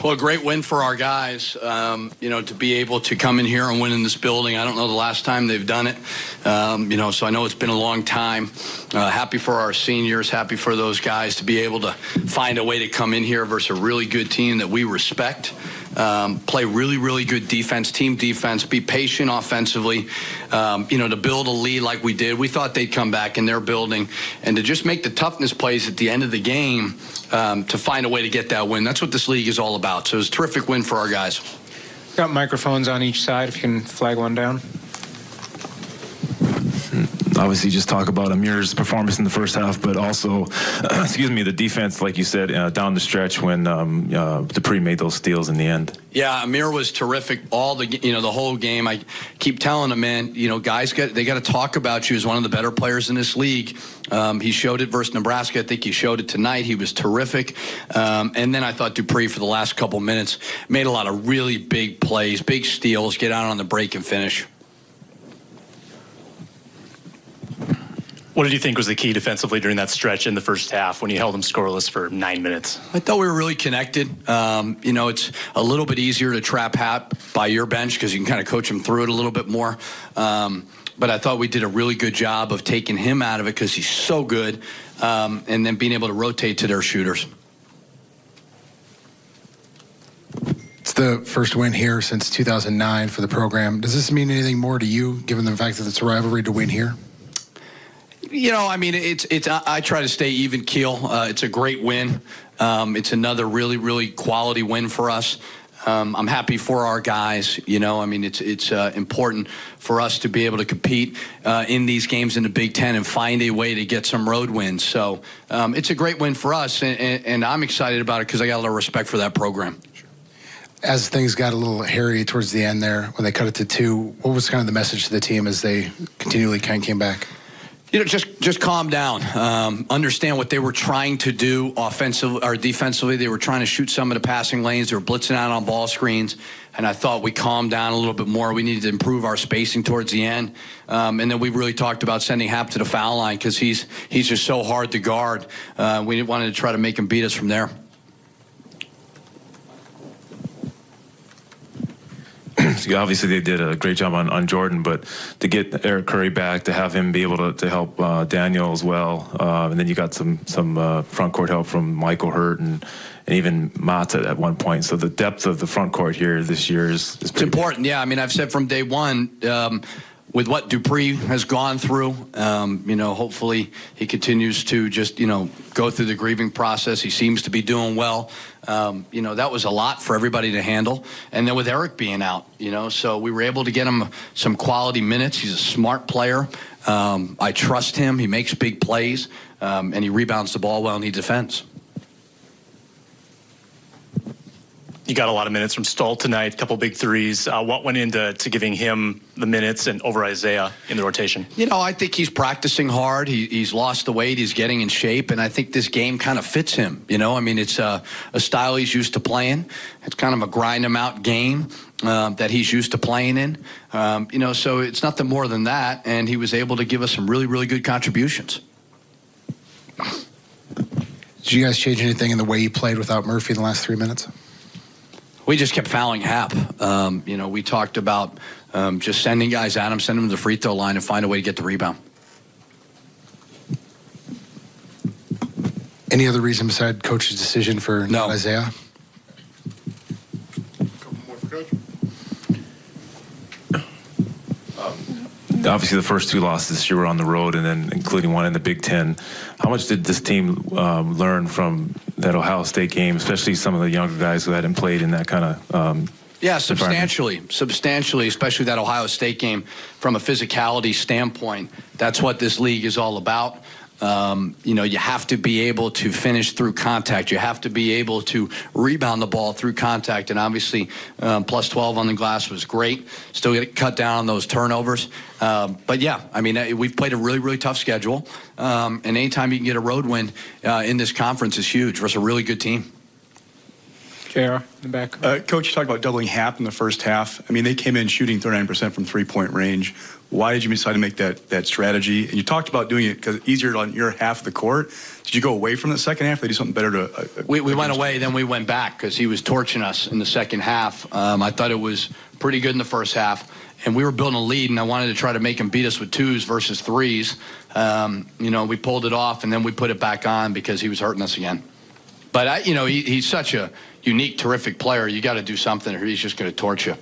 Well, a great win for our guys, to be able to come in here and win in this building. I don't know the last time they've done it, so I know it's been a long time. Happy for our seniors, happy for those guys to be able to find a way to come in here versus a really good team that we respect. Play really, really good defense, team defense, be patient offensively, to build a lead like we did. We thought they'd come back in their building, and to just make the toughness plays at the end of the game to find a way to get that win. That's what this league is all about. So it was a terrific win for our guys. Got microphones on each side, if you can flag one down. Obviously, just talk about Amir's performance in the first half, but also, the defense, like you said, down the stretch when Dupree made those steals in the end. Yeah, Amir was terrific the whole game. I keep telling him, man, guys, they got to talk about you as one of the better players in this league. He showed it versus Nebraska. I think he showed it tonight. He was terrific. And then I thought Dupree for the last couple minutes made a lot of really big plays, big steals, get out on the break and finish. What did you think was the key defensively during that stretch in the first half when you held them scoreless for 9 minutes? I thought we were really connected. It's a little bit easier to trap Hap by your bench because you can kind of coach him through it a little bit more. But I thought we did a really good job of taking him out of it because he's so good, and then being able to rotate to their shooters. It's the first win here since 2009 for the program. Does this mean anything more to you, given the fact that it's a rivalry to win here? I try to stay even keel. It's a great win. It's another really, really quality win for us. I'm happy for our guys. It's important for us to be able to compete in these games in the Big Ten and find a way to get some road wins. So it's a great win for us, and I'm excited about it because I got a lot of respect for that program. As things got a little hairy towards the end there, when they cut it to 2, what was kind of the message to the team as they continually kind of came back? Just calm down. Understand what they were trying to do offensively or defensively. They were trying to shoot some of the passing lanes. They were blitzing out on ball screens. And I thought we calmed down a little bit more. We needed to improve our spacing towards the end. And then we really talked about sending Hap to the foul line because he's just so hard to guard. We wanted to try to make him beat us from there. Obviously, they did a great job on Jordan, but to get Eric Curry back, to have him be able to help Daniel as well, and then you got some front court help from Michael Hurt and even Mata at one point. So the depth of the front court here this year is pretty important. Yeah, I've said from day one, with what Dupree has gone through, hopefully he continues to just, go through the grieving process. He seems to be doing well. That was a lot for everybody to handle. And then with Eric being out, so we were able to get him some quality minutes. He's a smart player. I trust him. He makes big plays, and he rebounds the ball well, and he defends. You got a lot of minutes from Stoll tonight, a couple big threes. What went into giving him the minutes and over Isaiah in the rotation? I think he's practicing hard. He's lost the weight. He's getting in shape. And I think this game kind of fits him. It's a style he's used to playing. It's kind of a grind him out game that he's used to playing in. So it's nothing more than that. And he was able to give us some really, really good contributions. Did you guys change anything in the way you played without Murphy in the last 3 minutes? We just kept fouling Hap. We talked about just sending guys at him, send them to the free throw line, and find a way to get the rebound. Any other reason besides coach's decision for no. Isaiah? Obviously, the first 2 losses you were on the road, and then including one in the Big Ten. How much did this team learn from that Ohio State game, especially some of the younger guys who hadn't played in that kind of Yeah, substantially, especially that Ohio State game from a physicality standpoint. That's what this league is all about. You have to be able to finish through contact. You have to be able to rebound the ball through contact. And obviously, plus 12 on the glass was great. Still get cut down on those turnovers. But yeah, we've played a really, really tough schedule. And anytime you can get a road win in this conference is huge versus a really good team. JR in the back. Coach, you talked about doubling Hap in the first half. I mean, they came in shooting 39% from three-point range. Why did you decide to make that strategy? And you talked about doing it because easier on your half of the court. Did you go away from the second half? Did they do something better to? We went away, then we went back because he was torching us in the second half. I thought it was pretty good in the first half, and we were building a lead, and I wanted to try to make him beat us with twos versus threes. We pulled it off, and then we put it back on because he was hurting us again. But he's such a unique, terrific player. You got to do something, or he's just going to torch you.